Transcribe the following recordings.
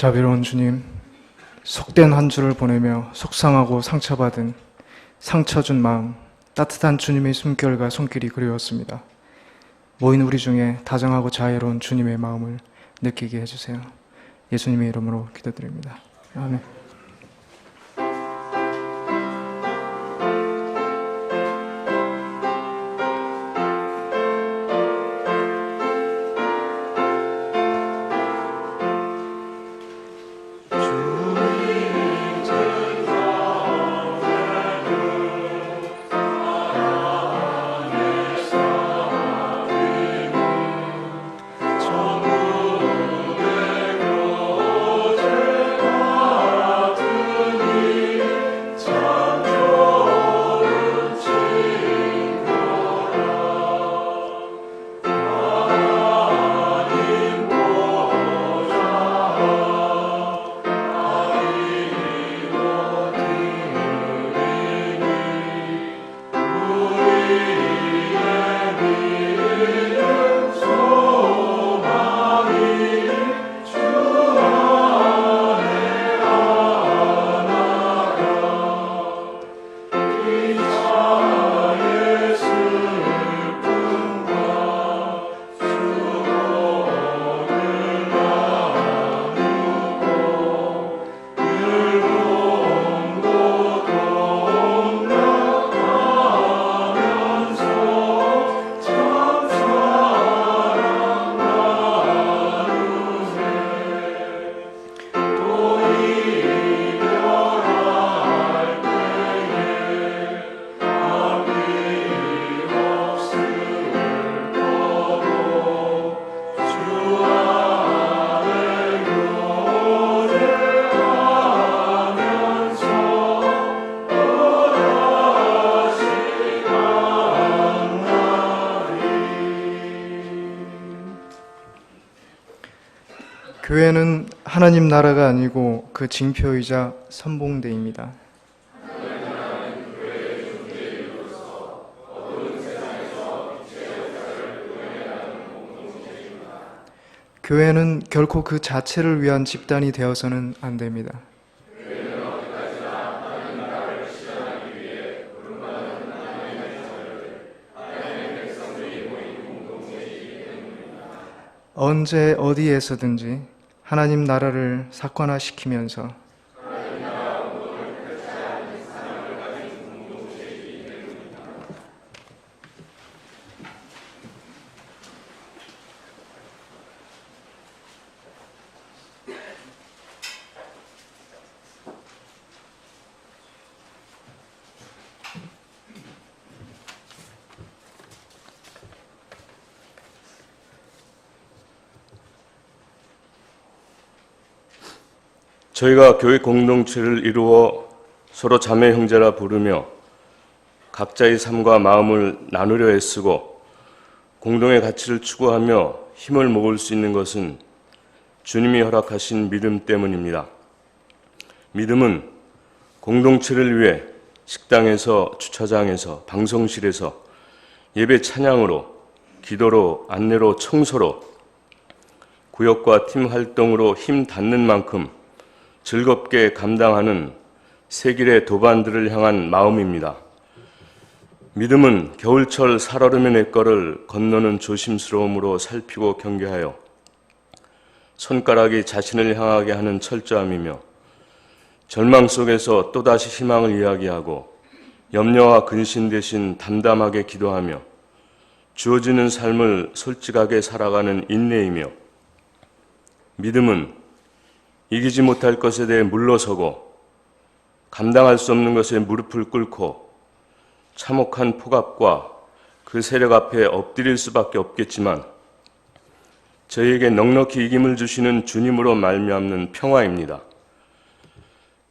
자비로운 주님, 속된 한 주를 보내며 속상하고 상처받은 상처준 마음, 따뜻한 주님의 숨결과 손길이 그리웠습니다. 모인 우리 중에 다정하고 자애로운 주님의 마음을 느끼게 해주세요. 예수님의 이름으로 기도드립니다. 아멘. 교회는 하나님 나라가 아니고 그 징표이자 선봉대입니다. 교회는 결코 그 자체를 위한 집단이 되어서는 안 됩니다. 언제 어디에서든지 하나님 나라를 사관화시키면서 저희가 교회 공동체를 이루어 서로 자매 형제라 부르며 각자의 삶과 마음을 나누려 애쓰고 공동의 가치를 추구하며 힘을 모을 수 있는 것은 주님이 허락하신 믿음 때문입니다. 믿음은 공동체를 위해 식당에서, 주차장에서, 방송실에서, 예배 찬양으로, 기도로, 안내로, 청소로, 구역과 팀 활동으로 힘 닿는 만큼 즐겁게 감당하는 세길의 도반들을 향한 마음입니다. 믿음은 겨울철 살얼음의 냇가를 건너는 조심스러움으로 살피고 경계하여 손가락이 자신을 향하게 하는 철저함이며 절망 속에서 또다시 희망을 이야기하고 염려와 근심 대신 담담하게 기도하며 주어지는 삶을 솔직하게 살아가는 인내이며 믿음은 이기지 못할 것에 대해 물러서고 감당할 수 없는 것에 무릎을 꿇고 참혹한 폭압과 그 세력 앞에 엎드릴 수밖에 없겠지만 저희에게 넉넉히 이김을 주시는 주님으로 말미암는 평화입니다.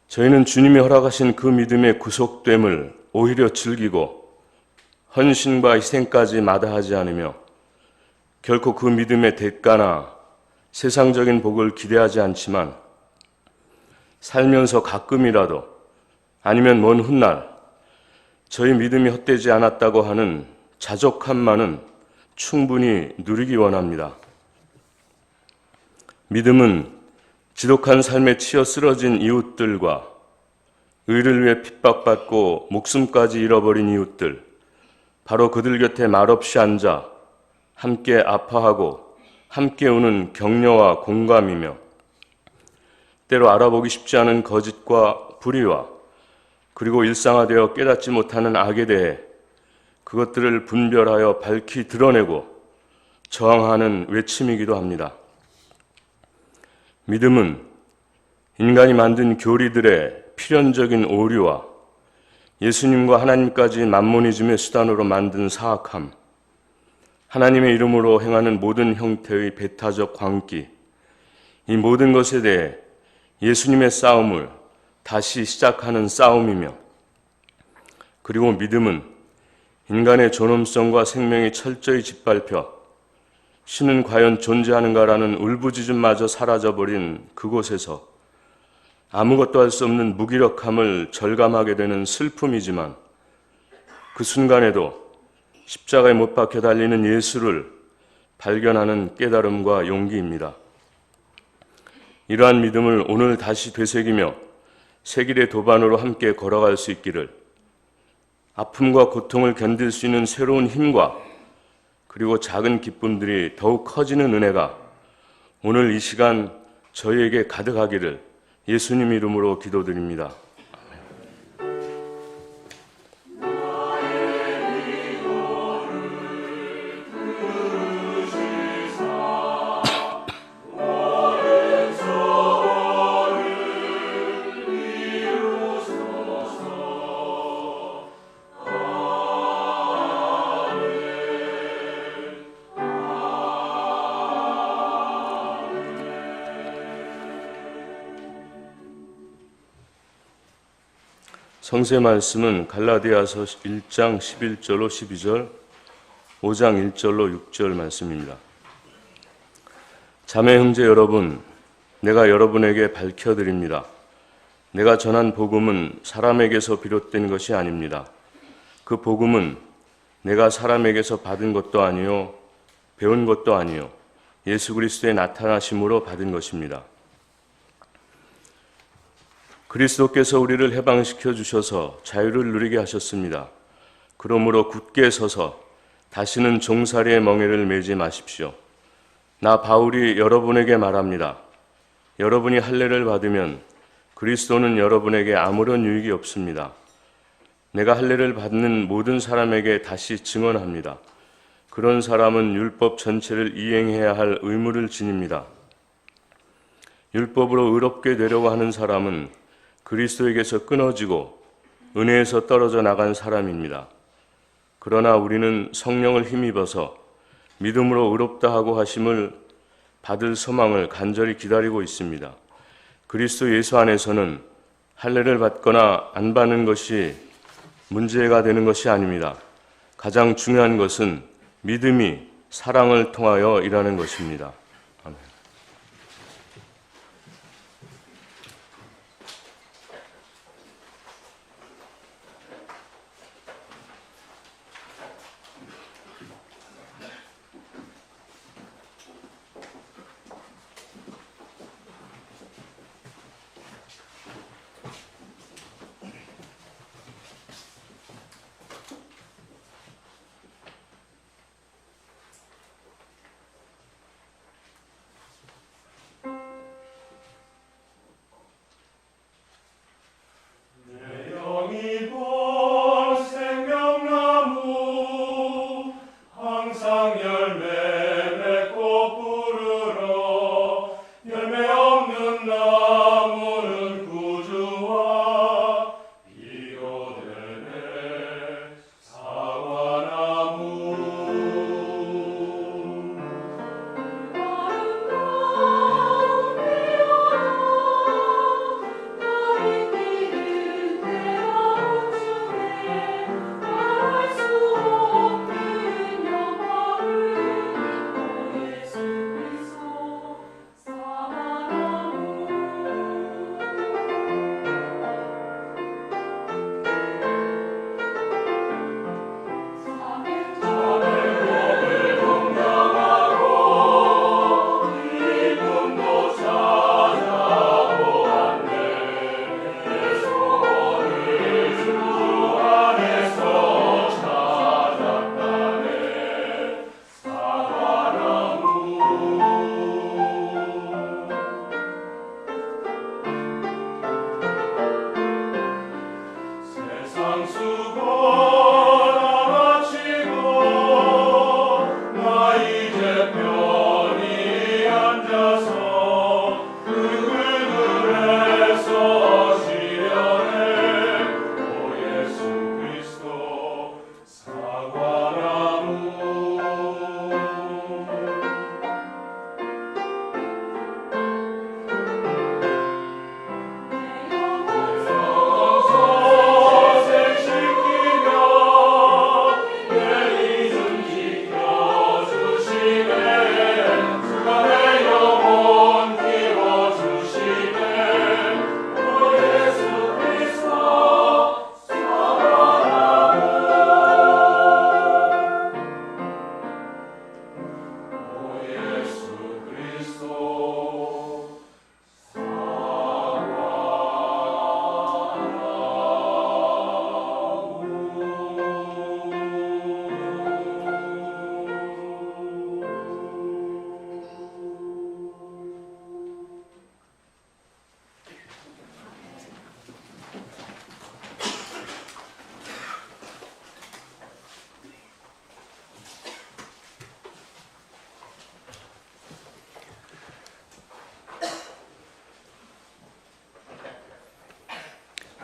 저희는 주님이 허락하신 그 믿음의 구속됨을 오히려 즐기고 헌신과 희생까지 마다하지 않으며 결코 그 믿음의 대가나 세상적인 복을 기대하지 않지만 살면서 가끔이라도 아니면 먼 훗날 저희 믿음이 헛되지 않았다고 하는 자족함만은 충분히 누리기 원합니다. 믿음은 지독한 삶에 치여 쓰러진 이웃들과 의를 위해 핍박받고 목숨까지 잃어버린 이웃들, 바로 그들 곁에 말없이 앉아 함께 아파하고 함께 우는 격려와 공감이며 때로 알아보기 쉽지 않은 거짓과 불의와 그리고 일상화되어 깨닫지 못하는 악에 대해 그것들을 분별하여 밝히 드러내고 저항하는 외침이기도 합니다. 믿음은 인간이 만든 교리들의 필연적인 오류와 예수님과 하나님까지 만모니즘의 수단으로 만든 사악함, 하나님의 이름으로 행하는 모든 형태의 배타적 광기, 이 모든 것에 대해 예수님의 싸움을 다시 시작하는 싸움이며, 그리고 믿음은 인간의 존엄성과 생명이 철저히 짓밟혀 신은 과연 존재하는가라는 울부짖음마저 사라져버린 그곳에서 아무것도 할 수 없는 무기력함을 절감하게 되는 슬픔이지만, 그 순간에도 십자가에 못 박혀 달리는 예수를 발견하는 깨달음과 용기입니다. 이러한 믿음을 오늘 다시 되새기며 새 길의 도반으로 함께 걸어갈 수 있기를, 아픔과 고통을 견딜 수 있는 새로운 힘과 그리고 작은 기쁨들이 더욱 커지는 은혜가 오늘 이 시간 저희에게 가득하기를 예수님 이름으로 기도드립니다. 성세 말씀은 갈라디아서 1장 11절로 12절, 5장 1절로 6절 말씀입니다. 자매 형제 여러분, 내가 여러분에게 밝혀드립니다. 내가 전한 복음은 사람에게서 비롯된 것이 아닙니다. 그 복음은 내가 사람에게서 받은 것도 아니요 배운 것도 아니요 예수 그리스도의 나타나심으로 받은 것입니다. 그리스도께서 우리를 해방시켜 주셔서 자유를 누리게 하셨습니다. 그러므로 굳게 서서 다시는 종살이의 멍에를 매지 마십시오. 나 바울이 여러분에게 말합니다. 여러분이 할례를 받으면 그리스도는 여러분에게 아무런 유익이 없습니다. 내가 할례를 받는 모든 사람에게 다시 증언합니다. 그런 사람은 율법 전체를 이행해야 할 의무를 지닙니다. 율법으로 의롭게 되려고 하는 사람은 그리스도에게서 끊어지고 은혜에서 떨어져 나간 사람입니다. 그러나 우리는 성령을 힘입어서 믿음으로 의롭다 하고 하심을 받을 소망을 간절히 기다리고 있습니다. 그리스도 예수 안에서는 할례를 받거나 안 받는 것이 문제가 되는 것이 아닙니다. 가장 중요한 것은 믿음이 사랑을 통하여 일하는 것입니다. 아멘.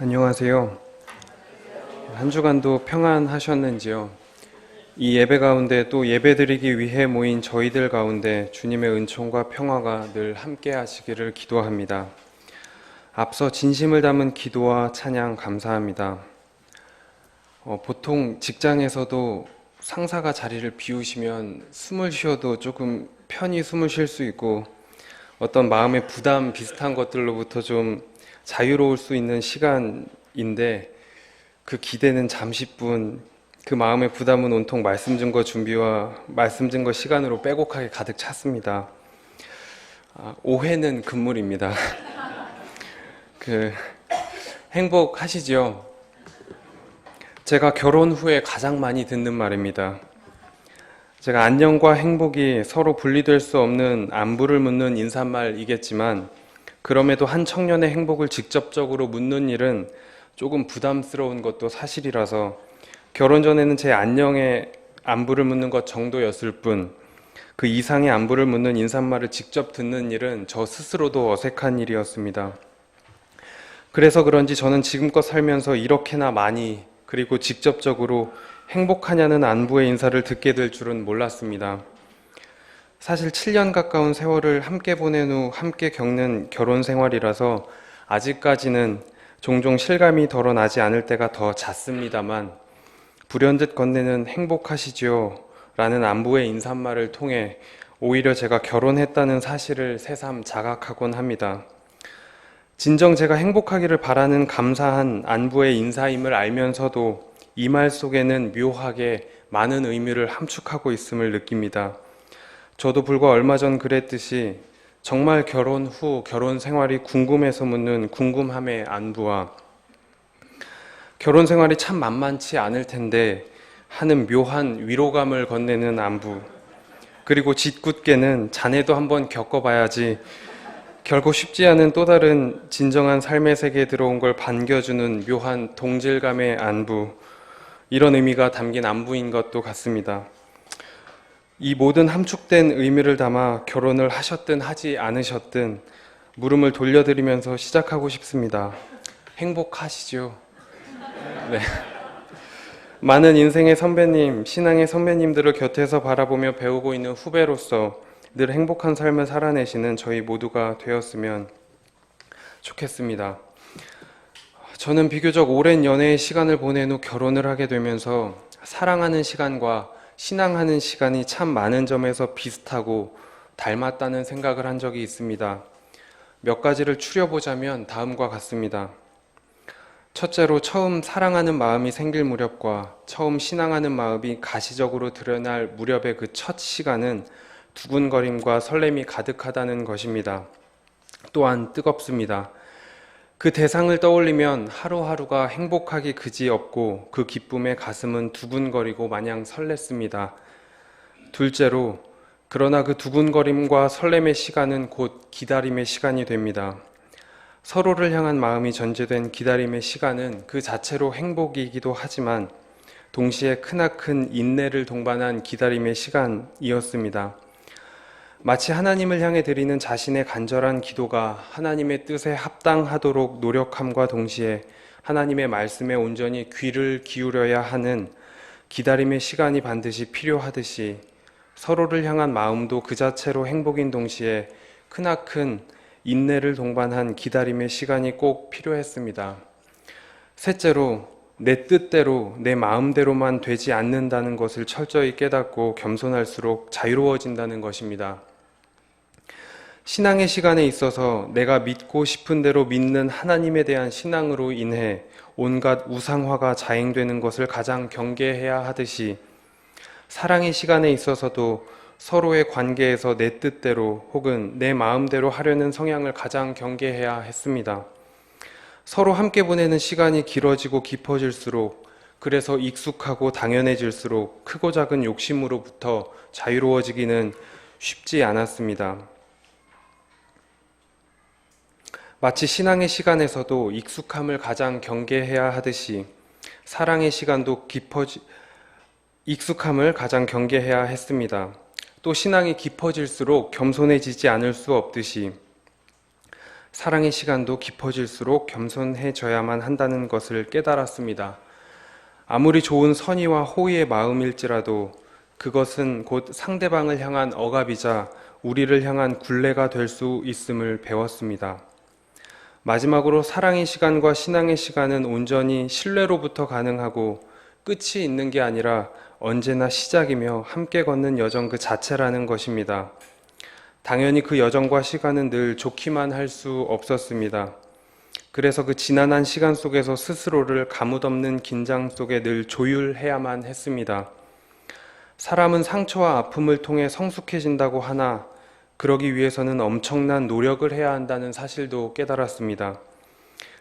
안녕하세요. 한 주간도 평안하셨는지요? 이 예배 가운데 또 예배드리기 위해 모인 저희들 가운데 주님의 은총과 평화가 늘 함께 하시기를 기도합니다. 앞서 진심을 담은 기도와 찬양 감사합니다. 보통 직장에서도 상사가 자리를 비우시면 숨을 쉬어도 조금 편히 숨을 쉴 수 있고 어떤 마음의 부담 비슷한 것들로부터 좀 자유로울 수 있는 시간인데 그 기대는 잠시뿐, 그 마음의 부담은 온통 말씀 증거 준비와 말씀 증거 시간으로 빼곡하게 가득 찼습니다. 오해는 금물입니다. 행복하시죠? 제가 결혼 후에 가장 많이 듣는 말입니다. 제가 안녕과 행복이 서로 분리될 수 없는 안부를 묻는 인사말이겠지만 그럼에도 한 청년의 행복을 직접적으로 묻는 일은 조금 부담스러운 것도 사실이라서 결혼 전에는 제 안녕의 안부를 묻는 것 정도였을 뿐 그 이상의 안부를 묻는 인사말을 직접 듣는 일은 저 스스로도 어색한 일이었습니다. 그래서 그런지 저는 지금껏 살면서 이렇게나 많이 그리고 직접적으로 행복하냐는 안부의 인사를 듣게 될 줄은 몰랐습니다. 사실 7년 가까운 세월을 함께 보낸 후 함께 겪는 결혼 생활이라서 아직까지는 종종 실감이 덜어나지 않을 때가 더 잦습니다만 불현듯 건네는 행복하시지요? 라는 안부의 인사말을 통해 오히려 제가 결혼했다는 사실을 새삼 자각하곤 합니다. 진정 제가 행복하기를 바라는 감사한 안부의 인사임을 알면서도 이 말 속에는 묘하게 많은 의미를 함축하고 있음을 느낍니다. 저도 불과 얼마 전 그랬듯이 정말 결혼 후 결혼 생활이 궁금해서 묻는 궁금함의 안부와 결혼 생활이 참 만만치 않을 텐데 하는 묘한 위로감을 건네는 안부, 그리고 짓궂게는 자네도 한번 겪어봐야지 결코 쉽지 않은 또 다른 진정한 삶의 세계에 들어온 걸 반겨주는 묘한 동질감의 안부, 이런 의미가 담긴 안부인 것도 같습니다. 이 모든 함축된 의미를 담아 결혼을 하셨든 하지 않으셨든 물음을 돌려드리면서 시작하고 싶습니다. 행복하시죠? 네. 많은 인생의 선배님, 신앙의 선배님들을 곁에서 바라보며 배우고 있는 후배로서 늘 행복한 삶을 살아내시는 저희 모두가 되었으면 좋겠습니다. 저는 비교적 오랜 연애의 시간을 보낸 후 결혼을 하게 되면서 사랑하는 시간과 신앙하는 시간이 참 많은 점에서 비슷하고 닮았다는 생각을 한 적이 있습니다. 몇 가지를 추려보자면 다음과 같습니다. 첫째로 처음 사랑하는 마음이 생길 무렵과 처음 신앙하는 마음이 가시적으로 드러날 무렵의 그 첫 시간은 두근거림과 설렘이 가득하다는 것입니다. 또한 뜨겁습니다. 그 대상을 떠올리면 하루하루가 행복하기 그지없고 그 기쁨에 가슴은 두근거리고 마냥 설렜습니다. 둘째로, 그러나 그 두근거림과 설렘의 시간은 곧 기다림의 시간이 됩니다. 서로를 향한 마음이 전제된 기다림의 시간은 그 자체로 행복이기도 하지만 동시에 크나큰 인내를 동반한 기다림의 시간이었습니다. 마치 하나님을 향해 드리는 자신의 간절한 기도가 하나님의 뜻에 합당하도록 노력함과 동시에 하나님의 말씀에 온전히 귀를 기울여야 하는 기다림의 시간이 반드시 필요하듯이 서로를 향한 마음도 그 자체로 행복인 동시에 크나큰 인내를 동반한 기다림의 시간이 꼭 필요했습니다. 셋째로, 내 뜻대로 내 마음대로만 되지 않는다는 것을 철저히 깨닫고 겸손할수록 자유로워진다는 것입니다. 신앙의 시간에 있어서 내가 믿고 싶은 대로 믿는 하나님에 대한 신앙으로 인해 온갖 우상화가 자행되는 것을 가장 경계해야 하듯이 사랑의 시간에 있어서도 서로의 관계에서 내 뜻대로 혹은 내 마음대로 하려는 성향을 가장 경계해야 했습니다. 서로 함께 보내는 시간이 길어지고 깊어질수록, 그래서 익숙하고 당연해질수록 크고 작은 욕심으로부터 자유로워지기는 쉽지 않았습니다. 마치 신앙의 시간에서도 익숙함을 가장 경계해야 하듯이 사랑의 시간도 익숙함을 가장 경계해야 했습니다. 또 신앙이 깊어질수록 겸손해지지 않을 수 없듯이 사랑의 시간도 깊어질수록 겸손해져야만 한다는 것을 깨달았습니다. 아무리 좋은 선의와 호의의 마음일지라도 그것은 곧 상대방을 향한 억압이자 우리를 향한 굴레가 될 수 있음을 배웠습니다. 마지막으로 사랑의 시간과 신앙의 시간은 온전히 신뢰로부터 가능하고 끝이 있는 게 아니라 언제나 시작이며 함께 걷는 여정 그 자체라는 것입니다. 당연히 그 여정과 시간은 늘 좋기만 할 수 없었습니다. 그래서 그 지난한 시간 속에서 스스로를 가뭇없는 긴장 속에 늘 조율해야만 했습니다. 사람은 상처와 아픔을 통해 성숙해진다고 하나 그러기 위해서는 엄청난 노력을 해야 한다는 사실도 깨달았습니다.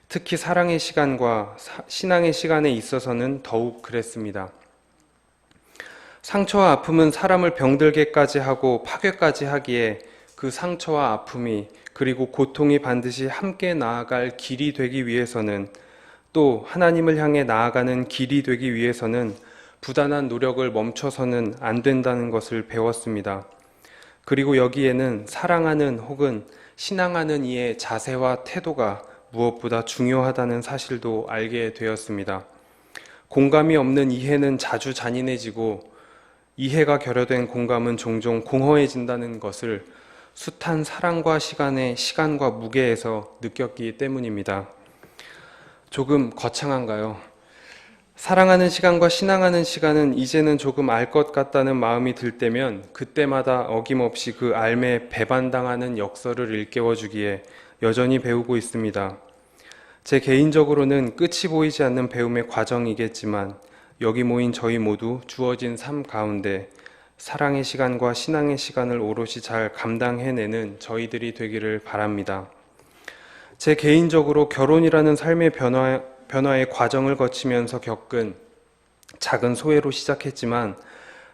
특히 사랑의 시간과 신앙의 시간에 있어서는 더욱 그랬습니다. 상처와 아픔은 사람을 병들게까지 하고 파괴까지 하기에 그 상처와 아픔이 그리고 고통이 반드시 함께 나아갈 길이 되기 위해서는 또 하나님을 향해 나아가는 길이 되기 위해서는 부단한 노력을 멈춰서는 안 된다는 것을 배웠습니다. 그리고 여기에는 사랑하는 혹은 신앙하는 이의 자세와 태도가 무엇보다 중요하다는 사실도 알게 되었습니다. 공감이 없는 이해는 자주 잔인해지고 이해가 결여된 공감은 종종 공허해진다는 것을 숱한 사랑과 시간의 시간과 무게에서 느꼈기 때문입니다. 조금 거창한가요? 사랑하는 시간과 신앙하는 시간은 이제는 조금 알 것 같다는 마음이 들 때면 그때마다 어김없이 그 알매 배반당하는 역설을 일깨워주기에 여전히 배우고 있습니다. 제 개인적으로는 끝이 보이지 않는 배움의 과정이겠지만 여기 모인 저희 모두 주어진 삶 가운데 사랑의 시간과 신앙의 시간을 오롯이 잘 감당해내는 저희들이 되기를 바랍니다. 제 개인적으로 결혼이라는 삶의 변화의 과정을 거치면서 겪은 작은 소회로 시작했지만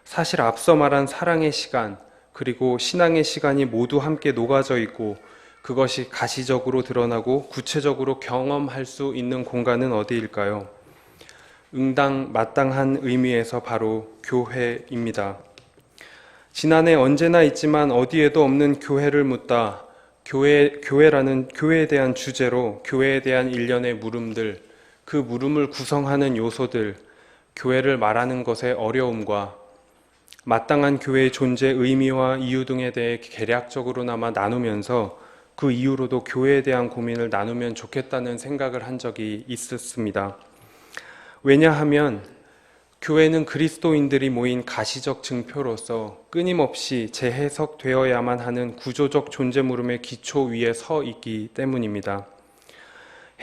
사실 앞서 말한 사랑의 시간 그리고 신앙의 시간이 모두 함께 녹아져 있고 그것이 가시적으로 드러나고 구체적으로 경험할 수 있는 공간은 어디일까요? 마땅한 의미에서 바로 교회입니다. 지난해 언제나 있지만 어디에도 없는 교회를 묻다 교회에 대한 주제로 교회에 대한 일련의 물음들, 그 물음을 구성하는 요소들, 교회를 말하는 것의 어려움과 마땅한 교회의 존재, 의미와 이유 등에 대해 개략적으로나마 나누면서 그 이후로도 교회에 대한 고민을 나누면 좋겠다는 생각을 한 적이 있었습니다. 왜냐하면 교회는 그리스도인들이 모인 가시적 증표로서 끊임없이 재해석되어야만 하는 구조적 존재 물음의 기초 위에 서 있기 때문입니다.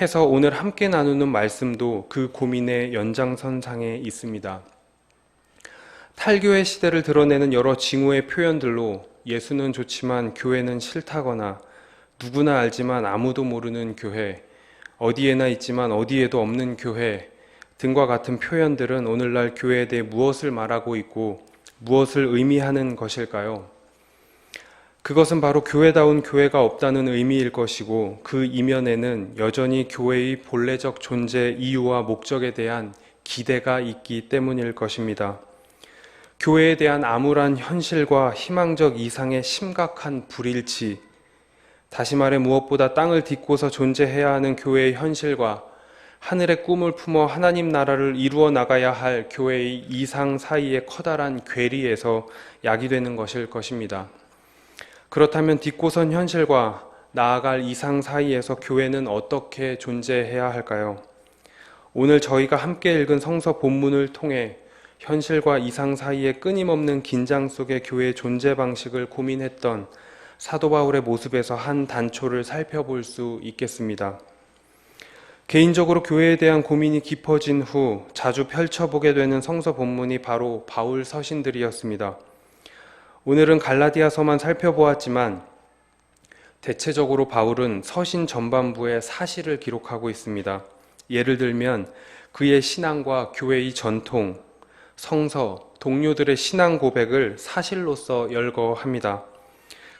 해서 오늘 함께 나누는 말씀도 그 고민의 연장선상에 있습니다. 탈교의 시대를 드러내는 여러 징후의 표현들로 예수는 좋지만 교회는 싫다거나 누구나 알지만 아무도 모르는 교회, 어디에나 있지만 어디에도 없는 교회 등과 같은 표현들은 오늘날 교회에 대해 무엇을 말하고 있고 무엇을 의미하는 것일까요? 그것은 바로 교회다운 교회가 없다는 의미일 것이고 그 이면에는 여전히 교회의 본래적 존재 이유와 목적에 대한 기대가 있기 때문일 것입니다. 교회에 대한 암울한 현실과 희망적 이상의 심각한 불일치, 다시 말해 무엇보다 땅을 딛고서 존재해야 하는 교회의 현실과 하늘의 꿈을 품어 하나님 나라를 이루어 나가야 할 교회의 이상 사이의 커다란 괴리에서 야기되는 것일 것입니다. 그렇다면 딛고선 현실과 나아갈 이상 사이에서 교회는 어떻게 존재해야 할까요? 오늘 저희가 함께 읽은 성서 본문을 통해 현실과 이상 사이의 끊임없는 긴장 속의 교회의 존재 방식을 고민했던 사도 바울의 모습에서 한 단초를 살펴볼 수 있겠습니다. 개인적으로 교회에 대한 고민이 깊어진 후 자주 펼쳐보게 되는 성서 본문이 바로 바울 서신들이었습니다. 오늘은 갈라디아서만 살펴보았지만 대체적으로 바울은 서신 전반부에 사실을 기록하고 있습니다. 예를 들면 그의 신앙과 교회의 전통, 성서, 동료들의 신앙 고백을 사실로서 열거합니다.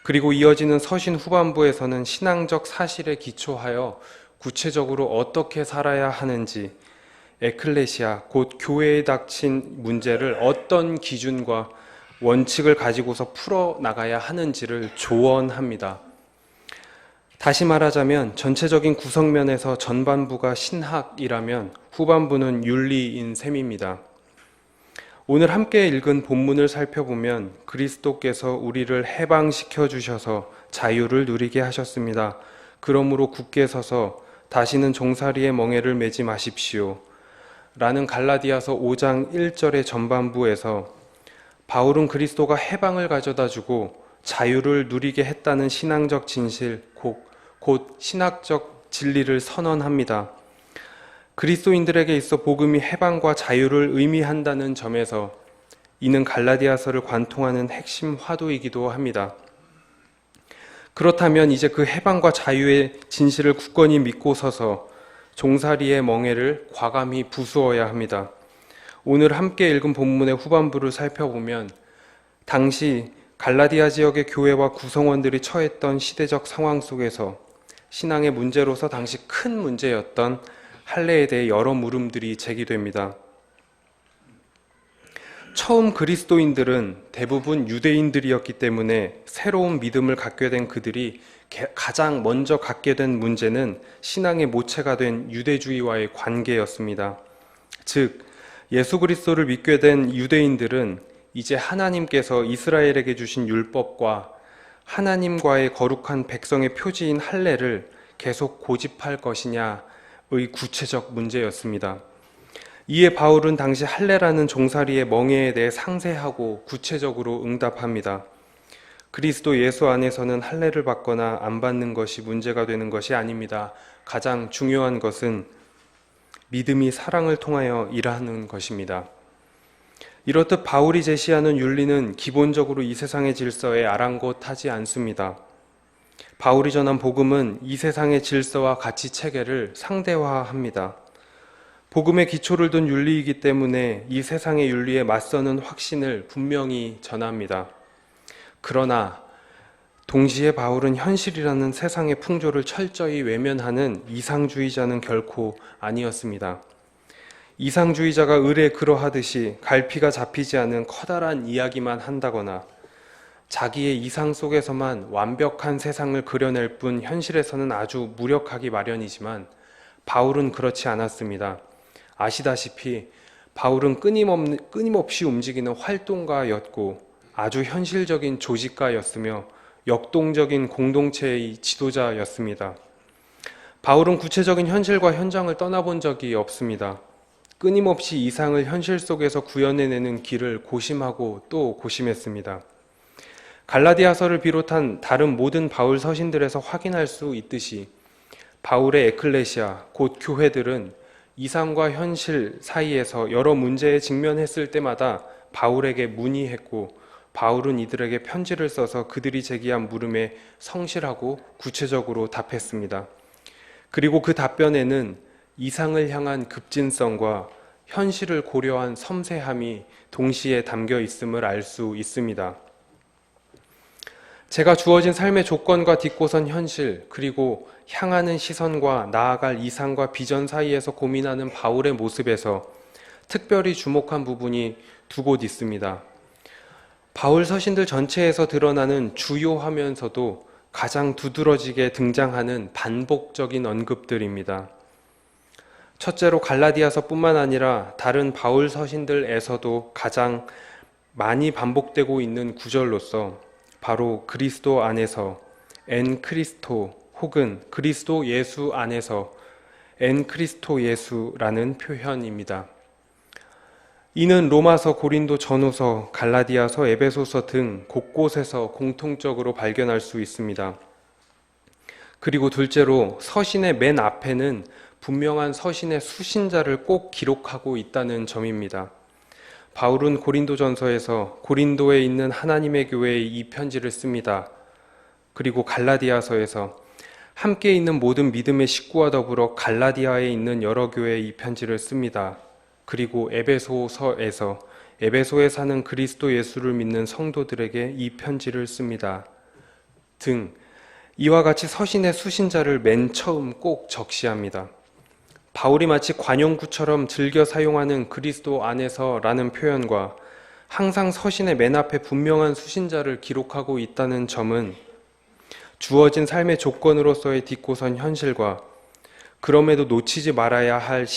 그리고 이어지는 서신 후반부에서는 신앙적 사실에 기초하여 구체적으로 어떻게 살아야 하는지, 에클레시아, 곧 교회에 닥친 문제를 어떤 기준과 원칙을 가지고서 풀어나가야 하는지를 조언합니다. 다시 말하자면 전체적인 구성면에서 전반부가 신학이라면 후반부는 윤리인 셈입니다. 오늘 함께 읽은 본문을 살펴보면 그리스도께서 우리를 해방시켜 주셔서 자유를 누리게 하셨습니다. 그러므로 굳게 서서 다시는 종살이의 멍에를 매지 마십시오. 라는 갈라디아서 5장 1절의 전반부에서 바울은 그리스도가 해방을 가져다 주고 자유를 누리게 했다는 신앙적 진실, 곧 신학적 진리를 선언합니다. 그리스도인들에게 있어 복음이 해방과 자유를 의미한다는 점에서 이는 갈라디아서를 관통하는 핵심 화두이기도 합니다. 그렇다면 이제 그 해방과 자유의 진실을 굳건히 믿고 서서 종살이의 멍에를 과감히 부수어야 합니다. 오늘 함께 읽은 본문의 후반부를 살펴보면 당시 갈라디아 지역의 교회와 구성원들이 처했던 시대적 상황 속에서 신앙의 문제로서 당시 큰 문제였던 할례에 대해 여러 물음들이 제기됩니다. 처음 그리스도인들은 대부분 유대인들이었기 때문에 새로운 믿음을 갖게 된 그들이 가장 먼저 갖게 된 문제는 신앙의 모체가 된 유대주의와의 관계였습니다. 즉, 예수 그리스도를 믿게 된 유대인들은 이제 하나님께서 이스라엘에게 주신 율법과 하나님과의 거룩한 백성의 표지인 할례를 계속 고집할 것이냐의 구체적 문제였습니다. 이에 바울은 당시 할례라는 종살이의 멍에에 대해 상세하고 구체적으로 응답합니다. 그리스도 예수 안에서는 할례를 받거나 안 받는 것이 문제가 되는 것이 아닙니다. 가장 중요한 것은 믿음이 사랑을 통하여 일하는 것입니다. 이렇듯 바울이 제시하는 윤리는 기본적으로 이 세상의 질서에 아랑곳하지 않습니다. 바울이 전한 복음은 이 세상의 질서와 가치 체계를 상대화합니다. 복음의 기초를 둔 윤리이기 때문에 이 세상의 윤리에 맞서는 확신을 분명히 전합니다. 그러나 동시에 바울은 현실이라는 세상의 풍조를 철저히 외면하는 이상주의자는 결코 아니었습니다. 이상주의자가 을에 그러하듯이 갈피가 잡히지 않은 커다란 이야기만 한다거나 자기의 이상 속에서만 완벽한 세상을 그려낼 뿐 현실에서는 아주 무력하기 마련이지만 바울은 그렇지 않았습니다. 아시다시피 바울은 끊임없이 움직이는 활동가였고 아주 현실적인 조직가였으며 역동적인 공동체의 지도자였습니다. 바울은 구체적인 현실과 현장을 떠나본 적이 없습니다. 끊임없이 이상을 현실 속에서 구현해내는 길을 고심하고 또 고심했습니다. 갈라디아서를 비롯한 다른 모든 바울 서신들에서 확인할 수 있듯이 바울의 에클레시아, 곧 교회들은 이상과 현실 사이에서 여러 문제에 직면했을 때마다 바울에게 문의했고 바울은 이들에게 편지를 써서 그들이 제기한 물음에 성실하고 구체적으로 답했습니다. 그리고 그 답변에는 이상을 향한 급진성과 현실을 고려한 섬세함이 동시에 담겨 있음을 알 수 있습니다. 제가 주어진 삶의 조건과 딛고선 현실, 그리고 향하는 시선과 나아갈 이상과 비전 사이에서 고민하는 바울의 모습에서 특별히 주목한 부분이 두 곳 있습니다. 바울 서신들 전체에서 드러나는 주요하면서도 가장 두드러지게 등장하는 반복적인 언급들입니다. 첫째로 갈라디아서뿐만 아니라 다른 바울 서신들에서도 가장 많이 반복되고 있는 구절로서 바로 그리스도 안에서 엔 크리스토 혹은 그리스도 예수 안에서 엔 크리스토 예수라는 표현입니다. 이는 로마서, 고린도 전후서, 갈라디아서, 에베소서 등 곳곳에서 공통적으로 발견할 수 있습니다. 그리고 둘째로 서신의 맨 앞에는 분명한 서신의 수신자를 꼭 기록하고 있다는 점입니다. 바울은 고린도전서에서 고린도에 있는 하나님의 교회에 이 편지를 씁니다. 그리고 갈라디아서에서 함께 있는 모든 믿음의 식구와 더불어 갈라디아에 있는 여러 교회에 이 편지를 씁니다. 그리고 에베소서에서 에베소에 사는 그리스도 예수를 믿는 성도들에게 이 편지를 씁니다. 등 이와 같이 서신의 수신자를 맨 처음 꼭 적시합니다. 바울이 마치 관용구처럼 즐겨 사용하는 그리스도 안에서라는 표현과 항상 서신의 맨 앞에 분명한 수신자를 기록하고 있다는 점은 주어진 삶의 조건으로서의 딛고 선 현실과 그럼에도 놓치지 말아야 할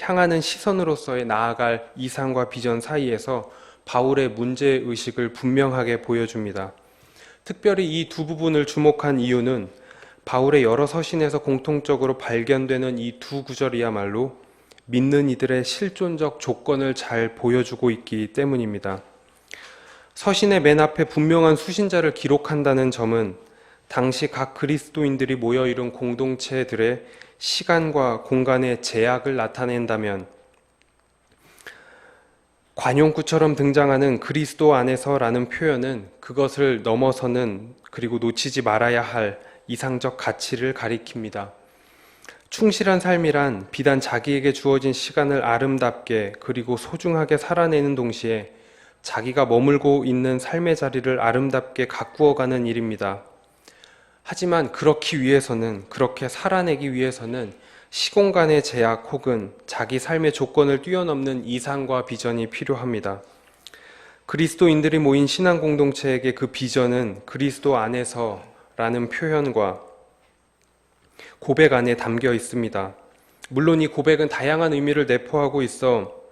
향하는 시선으로서의 나아갈 이상과 비전 사이에서 바울의 문제의식을 분명하게 보여줍니다. 특별히 이 두 부분을 주목한 이유는 바울의 여러 서신에서 공통적으로 발견되는 이 두 구절이야말로 믿는 이들의 실존적 조건을 잘 보여주고 있기 때문입니다. 서신의 맨 앞에 분명한 수신자를 기록한다는 점은 당시 각 그리스도인들이 모여 이룬 공동체들의 시간과 공간의 제약을 나타낸다면 관용구처럼 등장하는 그리스도 안에서라는 표현은 그것을 넘어서는 그리고 놓치지 말아야 할 이상적 가치를 가리킵니다. 충실한 삶이란 비단 자기에게 주어진 시간을 아름답게 그리고 소중하게 살아내는 동시에 자기가 머물고 있는 삶의 자리를 아름답게 가꾸어가는 일입니다. 하지만 그렇게 살아내기 위해서는 시공간의 제약 혹은 자기 삶의 조건을 뛰어넘는 이상과 비전이 필요합니다. 그리스도인들이 모인 신앙 공동체에게 그 비전은 그리스도 안에서라는 표현과 고백 안에 담겨 있습니다. 물론 이 고백은 다양한 의미를 내포하고 있어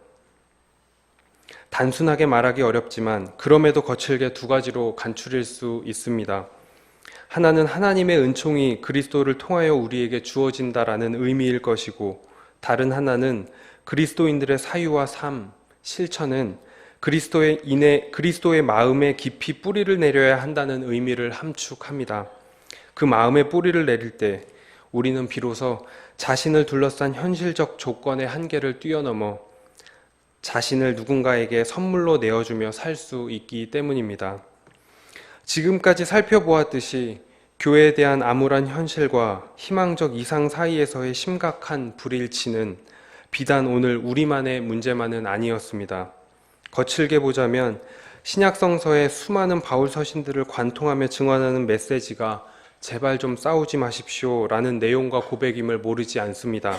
단순하게 말하기 어렵지만 그럼에도 거칠게 두 가지로 간추릴 수 있습니다. 하나는 하나님의 은총이 그리스도를 통하여 우리에게 주어진다라는 의미일 것이고, 다른 하나는 그리스도인들의 사유와 삶, 실천은 그리스도의 마음에 깊이 뿌리를 내려야 한다는 의미를 함축합니다. 그 마음에 뿌리를 내릴 때 우리는 비로소 자신을 둘러싼 현실적 조건의 한계를 뛰어넘어 자신을 누군가에게 선물로 내어주며 살 수 있기 때문입니다. 지금까지 살펴보았듯이 교회에 대한 암울한 현실과 희망적 이상 사이에서의 심각한 불일치는 비단 오늘 우리만의 문제만은 아니었습니다. 거칠게 보자면 신약성서의 수많은 바울 서신들을 관통하며 증언하는 메시지가 제발 좀 싸우지 마십시오 라는 내용과 고백임을 모르지 않습니다.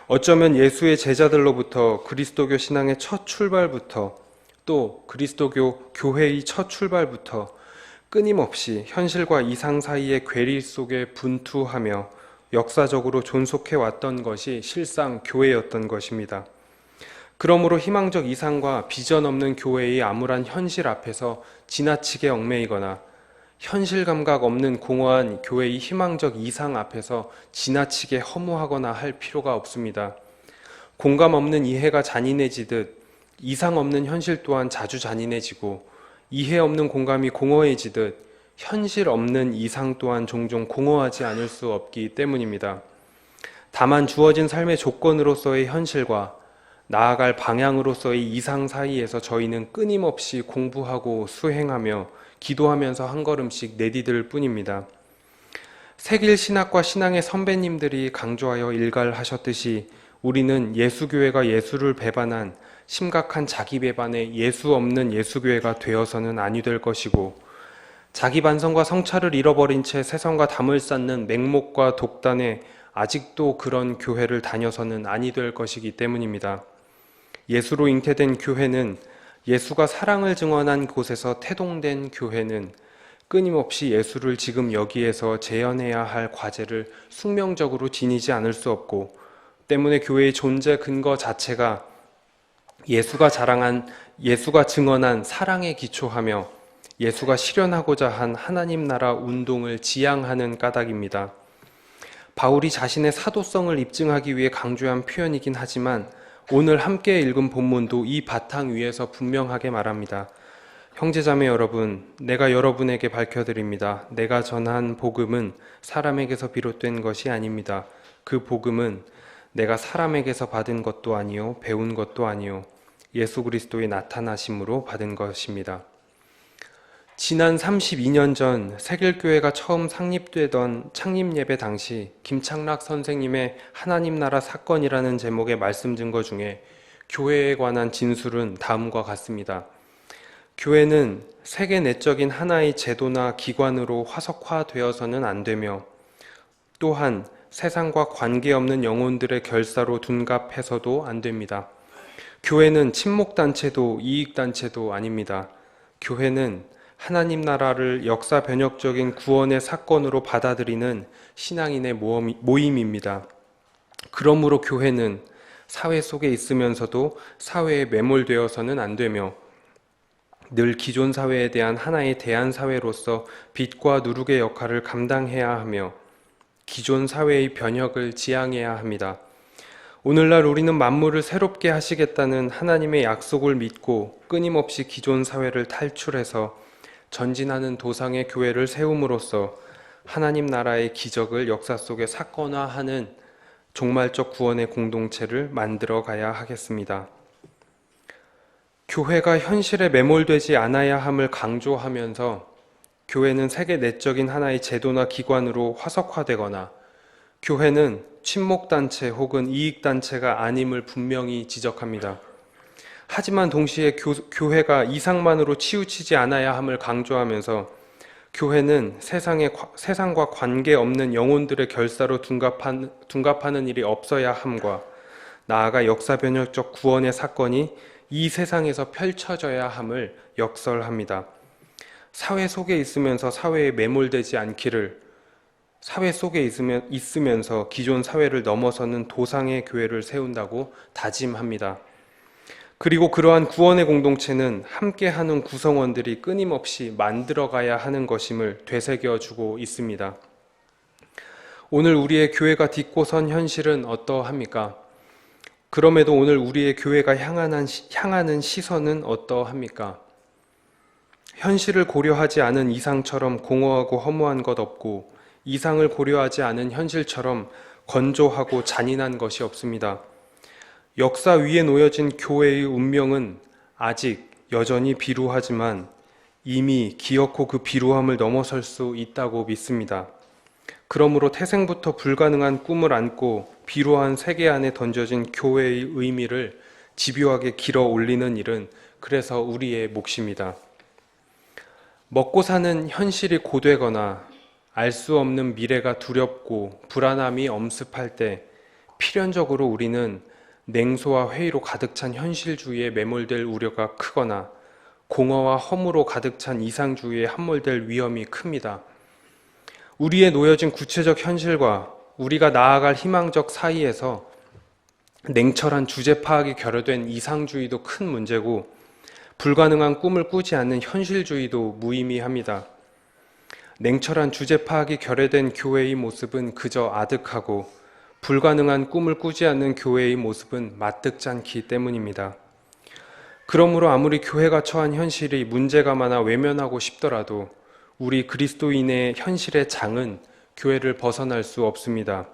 어쩌면 예수의 제자들로부터 그리스도교 신앙의 첫 출발부터 또 그리스도교 교회의 첫 출발부터 끊임없이 현실과 이상 사이의 괴리 속에 분투하며 역사적으로 존속해왔던 것이 실상 교회였던 것입니다. 그러므로 희망적 이상과 비전 없는 교회의 암울한 현실 앞에서 지나치게 얽매이거나 현실 감각 없는 공허한 교회의 희망적 이상 앞에서 지나치게 허무하거나 할 필요가 없습니다. 공감 없는 이해가 잔인해지듯 이상 없는 현실 또한 자주 잔인해지고 이해 없는 공감이 공허해지듯 현실 없는 이상 또한 종종 공허하지 않을 수 없기 때문입니다. 다만 주어진 삶의 조건으로서의 현실과 나아갈 방향으로서의 이상 사이에서 저희는 끊임없이 공부하고 수행하며 기도하면서 한 걸음씩 내디딜 뿐입니다. 세길 신학과 신앙의 선배님들이 강조하여 일갈하셨듯이 우리는 예수교회가 예수를 배반한 심각한 자기 배반의 예수 없는 예수교회가 되어서는 아니 될 것이고, 자기 반성과 성찰을 잃어버린 채 세상과 담을 쌓는 맹목과 독단에 아직도 그런 교회를 다녀서는 아니 될 것이기 때문입니다. 예수로 잉태된 교회는, 예수가 사랑을 증언한 곳에서 태동된 교회는 끊임없이 예수를 지금 여기에서 재현해야 할 과제를 숙명적으로 지니지 않을 수 없고, 때문에 교회의 존재 근거 자체가 예수가 증언한 사랑에 기초하며 예수가 실현하고자 한 하나님 나라 운동을 지향하는 까닭입니다. 바울이 자신의 사도성을 입증하기 위해 강조한 표현이긴 하지만 오늘 함께 읽은 본문도 이 바탕 위에서 분명하게 말합니다. 형제자매 여러분, 내가 여러분에게 밝혀드립니다. 내가 전한 복음은 사람에게서 비롯된 것이 아닙니다. 그 복음은 내가 사람에게서 받은 것도 아니요 배운 것도 아니요 예수 그리스도의 나타나심으로 받은 것입니다. 지난 32년 전 세길교회가 처음 창립되던 창립예배 당시 김창락 선생님의 하나님 나라 사건이라는 제목의 말씀 증거 중에 교회에 관한 진술은 다음과 같습니다. 교회는 세계 내적인 하나의 제도나 기관으로 화석화되어서는 안 되며, 또한 세상과 관계없는 영혼들의 결사로 둔갑해서도 안 됩니다. 교회는 친목단체도 이익단체도 아닙니다. 교회는 하나님 나라를 역사 변혁적인 구원의 사건으로 받아들이는 신앙인의 모임입니다. 그러므로 교회는 사회 속에 있으면서도 사회에 매몰되어서는 안 되며 늘 기존 사회에 대한 하나의 대안 사회로서 빛과 누룩의 역할을 감당해야 하며 기존 사회의 변혁을 지향해야 합니다. 오늘날 우리는 만물을 새롭게 하시겠다는 하나님의 약속을 믿고 끊임없이 기존 사회를 탈출해서 전진하는 도상의 교회를 세움으로써 하나님 나라의 기적을 역사 속에 사건화하는 종말적 구원의 공동체를 만들어 가야 하겠습니다. 교회가 현실에 매몰되지 않아야 함을 강조하면서 교회는 세계 내적인 하나의 제도나 기관으로 화석화되거나 교회는 친목단체 혹은 이익단체가 아님을 분명히 지적합니다. 하지만 동시에 교회가 이상만으로 치우치지 않아야 함을 강조하면서 교회는 세상과 관계없는 영혼들의 결사로 둔갑하는 일이 없어야 함과 나아가 역사 변혁적 구원의 사건이 이 세상에서 펼쳐져야 함을 역설합니다. 사회 속에 있으면서 사회에 매몰되지 않기를, 사회 속에 있으면서 기존 사회를 넘어서는 도상의 교회를 세운다고 다짐합니다. 그리고 그러한 구원의 공동체는 함께하는 구성원들이 끊임없이 만들어가야 하는 것임을 되새겨주고 있습니다. 오늘 우리의 교회가 딛고 선 현실은 어떠합니까? 그럼에도 오늘 우리의 교회가 향하는 시선은 어떠합니까? 현실을 고려하지 않은 이상처럼 공허하고 허무한 것 없고 이상을 고려하지 않은 현실처럼 건조하고 잔인한 것이 없습니다. 역사 위에 놓여진 교회의 운명은 아직 여전히 비루하지만 이미 기어코 그 비루함을 넘어설 수 있다고 믿습니다. 그러므로 태생부터 불가능한 꿈을 안고 비루한 세계 안에 던져진 교회의 의미를 집요하게 길어 올리는 일은 그래서 우리의 몫입니다. 먹고 사는 현실이 고되거나 알 수 없는 미래가 두렵고 불안함이 엄습할 때 필연적으로 우리는 냉소와 회의로 가득 찬 현실주의에 매몰될 우려가 크거나 공허와 허무로 가득 찬 이상주의에 함몰될 위험이 큽니다. 우리의 놓여진 구체적 현실과 우리가 나아갈 희망적 사이에서 냉철한 주제 파악이 결여된 이상주의도 큰 문제고 불가능한 꿈을 꾸지 않는 현실주의도 무의미합니다. 냉철한 주제 파악이 결여된 교회의 모습은 그저 아득하고 불가능한 꿈을 꾸지 않는 교회의 모습은 마뜩잖기 때문입니다. 그러므로 아무리 교회가 처한 현실이 문제가 많아 외면하고 싶더라도 우리 그리스도인의 현실의 장은 교회를 벗어날 수 없습니다.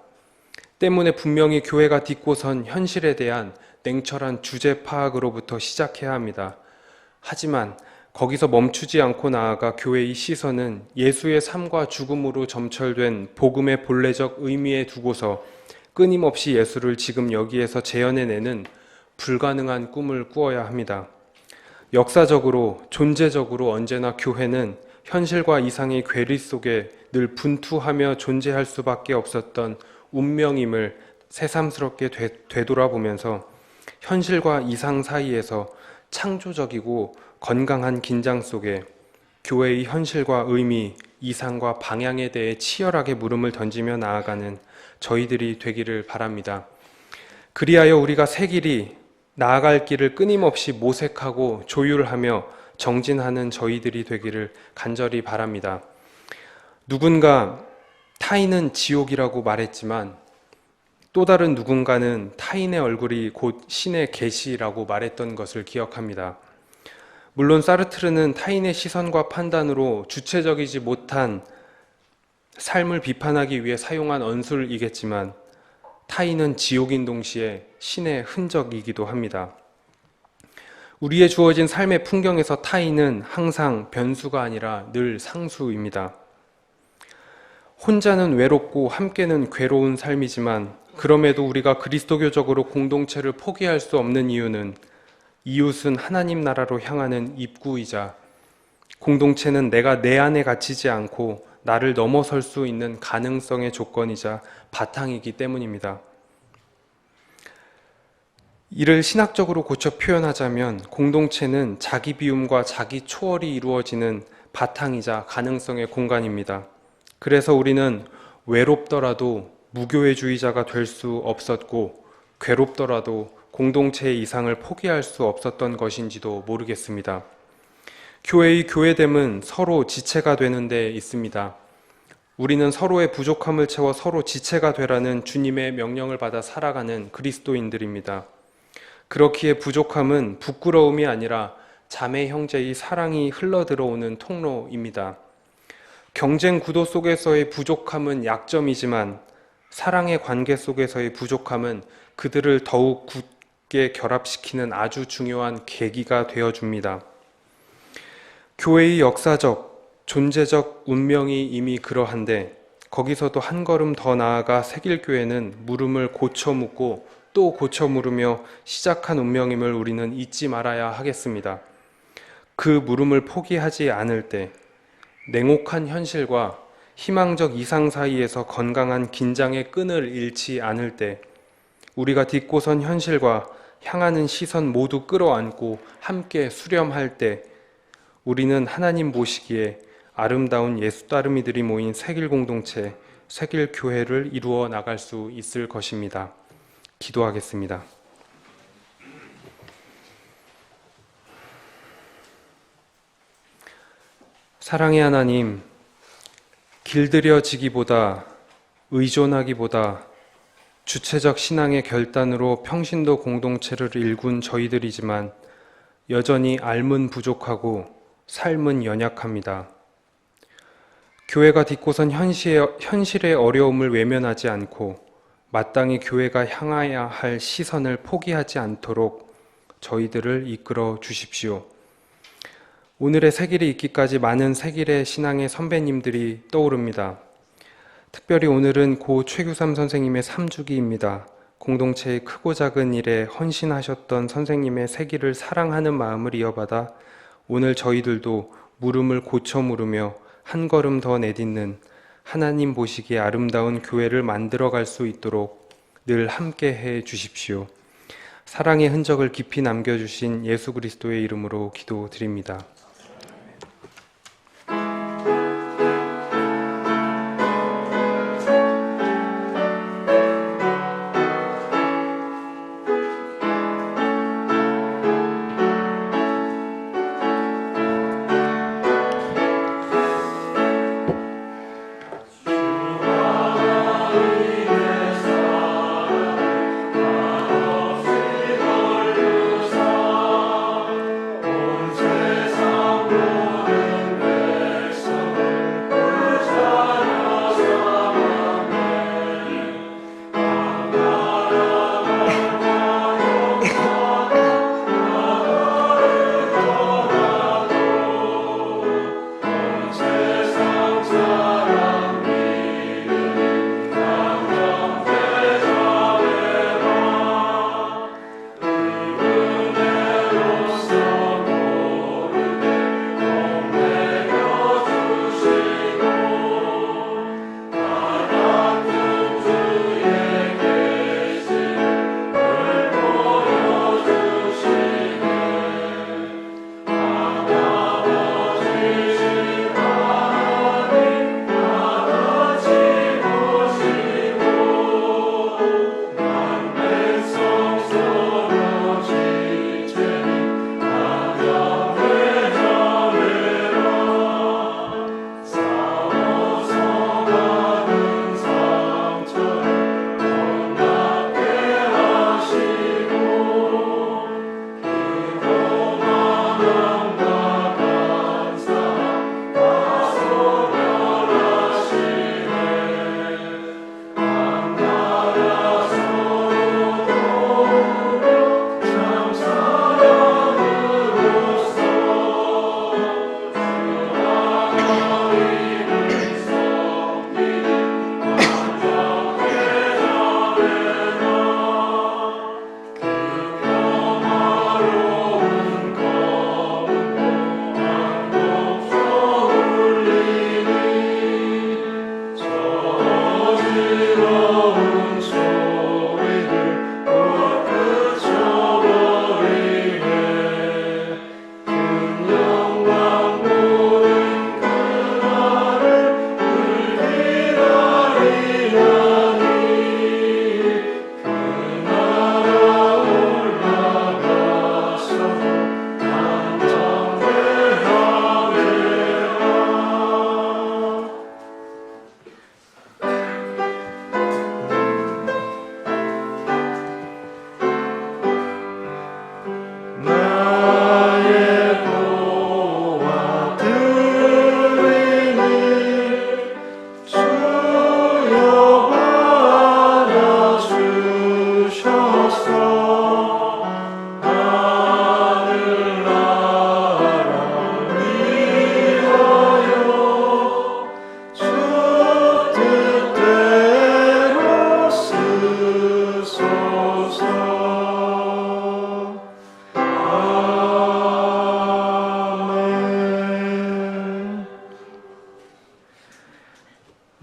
때문에 분명히 교회가 딛고 선 현실에 대한 냉철한 주제 파악으로부터 시작해야 합니다. 하지만 거기서 멈추지 않고 나아가 교회의 시선은 예수의 삶과 죽음으로 점철된 복음의 본래적 의미에 두고서 끊임없이 예수를 지금 여기에서 재현해내는 불가능한 꿈을 꾸어야 합니다. 역사적으로, 존재적으로 언제나 교회는 현실과 이상의 괴리 속에 늘 분투하며 존재할 수밖에 없었던 운명임을 새삼스럽게 되돌아보면서 현실과 이상 사이에서 창조적이고 건강한 긴장 속에 교회의 현실과 의미, 이상과 방향에 대해 치열하게 물음을 던지며 나아가는 저희들이 되기를 바랍니다. 그리하여 우리가 새 길이 나아갈 길을 끊임없이 모색하고 조율하며 정진하는 저희들이 되기를 간절히 바랍니다. 누군가 타인은 지옥이라고 말했지만 또 다른 누군가는 타인의 얼굴이 곧 신의 계시라고 말했던 것을 기억합니다. 물론 사르트르는 타인의 시선과 판단으로 주체적이지 못한 삶을 비판하기 위해 사용한 언술이겠지만 타인은 지옥인 동시에 신의 흔적이기도 합니다. 우리의 주어진 삶의 풍경에서 타인은 항상 변수가 아니라 늘 상수입니다. 혼자는 외롭고 함께는 괴로운 삶이지만 그럼에도 우리가 그리스도교적으로 공동체를 포기할 수 없는 이유는 이웃은 하나님 나라로 향하는 입구이자 공동체는 내가 내 안에 갇히지 않고 나를 넘어설 수 있는 가능성의 조건이자 바탕이기 때문입니다. 이를 신학적으로 고쳐 표현하자면 공동체는 자기 비움과 자기 초월이 이루어지는 바탕이자 가능성의 공간입니다. 그래서 우리는 외롭더라도 무교회주의자가 될 수 없었고, 괴롭더라도 공동체의 이상을 포기할 수 없었던 것인지도 모르겠습니다. 교회의 교회됨은 서로 지체가 되는 데 있습니다. 우리는 서로의 부족함을 채워 서로 지체가 되라는 주님의 명령을 받아 살아가는 그리스도인들입니다. 그렇기에 부족함은 부끄러움이 아니라 자매 형제의 사랑이 흘러들어오는 통로입니다. 경쟁 구도 속에서의 부족함은 약점이지만 사랑의 관계 속에서의 부족함은 그들을 더욱 굳게 결합시키는 아주 중요한 계기가 되어줍니다. 교회의 역사적, 존재적 운명이 이미 그러한데 거기서도 한 걸음 더 나아가 새길교회는 물음을 고쳐 묻고 또 고쳐 물으며 시작한 운명임을 우리는 잊지 말아야 하겠습니다. 그 물음을 포기하지 않을 때 냉혹한 현실과 희망적 이상 사이에서 건강한 긴장의 끈을 잃지 않을 때 우리가 딛고선 현실과 향하는 시선 모두 끌어안고 함께 수렴할 때 우리는 하나님 보시기에 아름다운 예수 따르미들이 모인 새길 공동체, 새길 교회를 이루어 나갈 수 있을 것입니다. 기도하겠습니다. 사랑의 하나님, 길들여지기보다 의존하기보다 주체적 신앙의 결단으로 평신도 공동체를 일군 저희들이지만 여전히 알문 부족하고 삶은 연약합니다. 교회가 딛고선 현실의 어려움을 외면하지 않고 마땅히 교회가 향해야 할 시선을 포기하지 않도록 저희들을 이끌어 주십시오. 오늘의 새길이 있기까지 많은 새길의 신앙의 선배님들이 떠오릅니다. 특별히 오늘은 고 최규삼 선생님의 3주기입니다. 공동체의 크고 작은 일에 헌신하셨던 선생님의 새길을 사랑하는 마음을 이어받아 오늘 저희들도 물음을 고쳐 물으며 한 걸음 더 내딛는 하나님 보시기에 아름다운 교회를 만들어갈 수 있도록 늘 함께 해 주십시오. 사랑의 흔적을 깊이 남겨주신 예수 그리스도의 이름으로 기도드립니다. 세상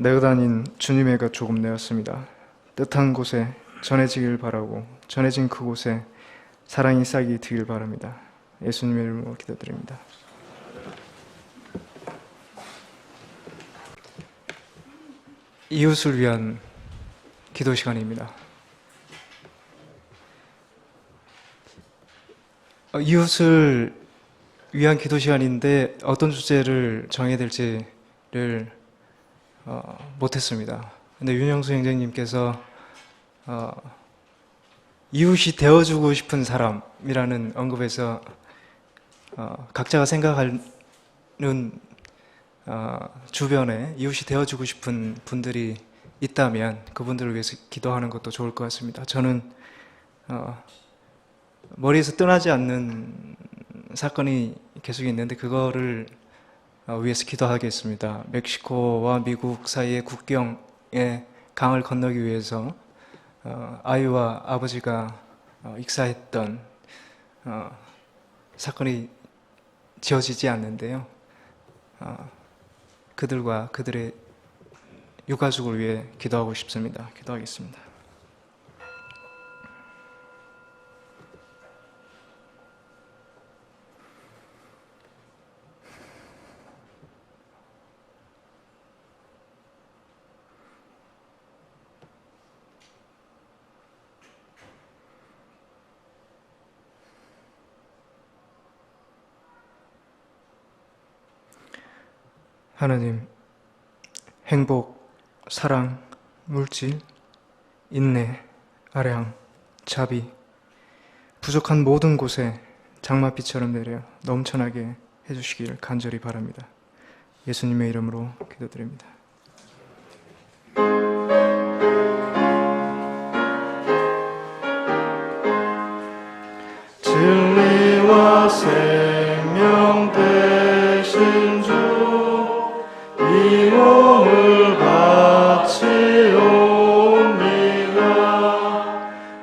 내가 다닌 주님의 것 조금 내었습니다. 뜻한 곳에 전해지길 바라고 전해진 그곳에 사랑이 싹이 트길 바랍니다. 예수님의 이름으로 기도드립니다. 이웃을 위한 기도 시간입니다. 이웃을 위한 기도 시간인데 어떤 주제를 정해야 될지를 못했습니다. 근데 윤영수 형제님께서 이웃이 되어주고 싶은 사람이라는 언급에서 각자가 생각하는 주변에 이웃이 되어주고 싶은 분들이 있다면 그분들을 위해서 기도하는 것도 좋을 것 같습니다. 저는 머리에서 떠나지 않는 사건이 계속 있는데 그거를 위해서 기도하겠습니다. 멕시코와 미국 사이의 국경에 강을 건너기 위해서 아이와 아버지가 익사했던 사건이 지어지지 않는데요. 그들과 그들의 유가족을 위해 기도하고 싶습니다. 기도하겠습니다. 하나님, 행복, 사랑, 물질, 인내, 아량, 자비, 부족한 모든 곳에 장맛비처럼 내려 넘쳐나게 해주시길 간절히 바랍니다. 예수님의 이름으로 기도드립니다. 진리와 생명 되신 주, 이 몸을 바치옵니다.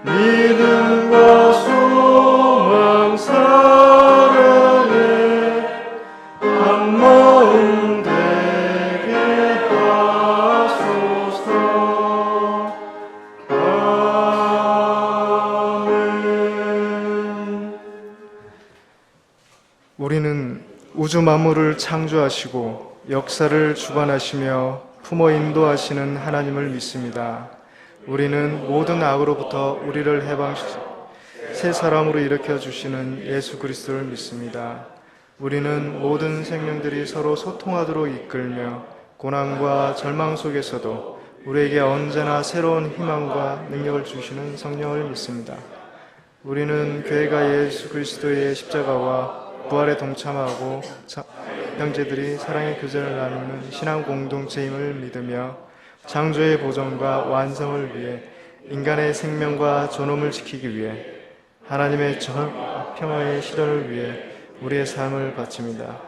믿음과 소망 사랑에 한 마음 되게 하소서. 아멘. 우리는 우주 만물을 창조하시고 역사를 주관하시며 품어 인도하시는 하나님을 믿습니다. 우리는 모든 악으로부터 우리를 해방시켜 새 사람으로 일으켜 주시는 예수 그리스도를 믿습니다. 우리는 모든 생명들이 서로 소통하도록 이끌며 고난과 절망 속에서도 우리에게 언제나 새로운 희망과 능력을 주시는 성령을 믿습니다. 우리는 교회가 예수 그리스도의 십자가와 부활에 동참하고 형제들이 사랑의 교제를 나누는 신앙 공동체임을 믿으며 창조의 보존과 완성을 위해 인간의 생명과 존엄을 지키기 위해 하나님의 평화의 실현을 위해 우리의 삶을 바칩니다.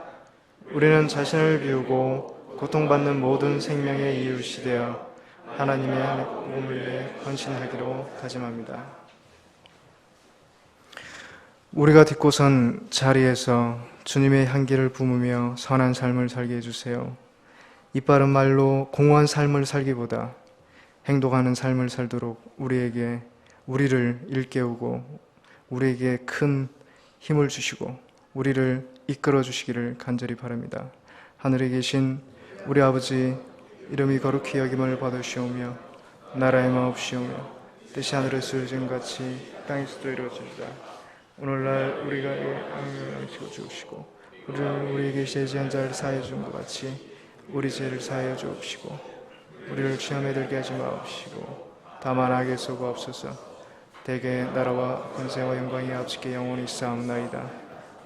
우리는 자신을 비우고 고통받는 모든 생명의 이웃이 되어 하나님의 몸을 위해 헌신하기로 다짐합니다. 우리가 딛고선 자리에서 주님의 향기를 뿜으며 선한 삶을 살게 해주세요. 이빠른 말로 공허한 삶을 살기보다 행동하는 삶을 살도록 우리를 일깨우고 우리에게 큰 힘을 주시고 우리를 이끌어 주시기를 간절히 바랍니다. 하늘에 계신 우리 아버지, 이름이 거룩히 여김을 받으시오며 나라의 마옵시오며 뜻이 하늘에서 이루어진 같이 땅에서도 이루어지리다. 오늘날 우리가 악을 주옵시고 우리를 우리에게 제지한 자를 사하여 준 것 같이 우리 죄를 사하여 주옵시고 우리를 시험에 들게 하지 마옵시고 다만 악에서 구하옵소서. 대개 나라와 권세와 영광이 아버지께 영원히 있사옵나이다.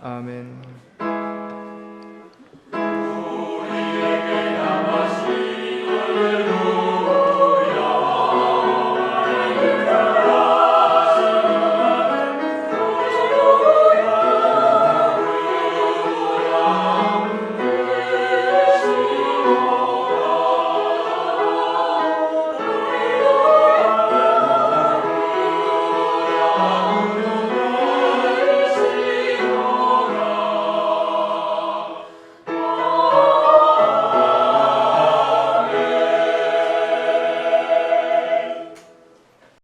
아멘.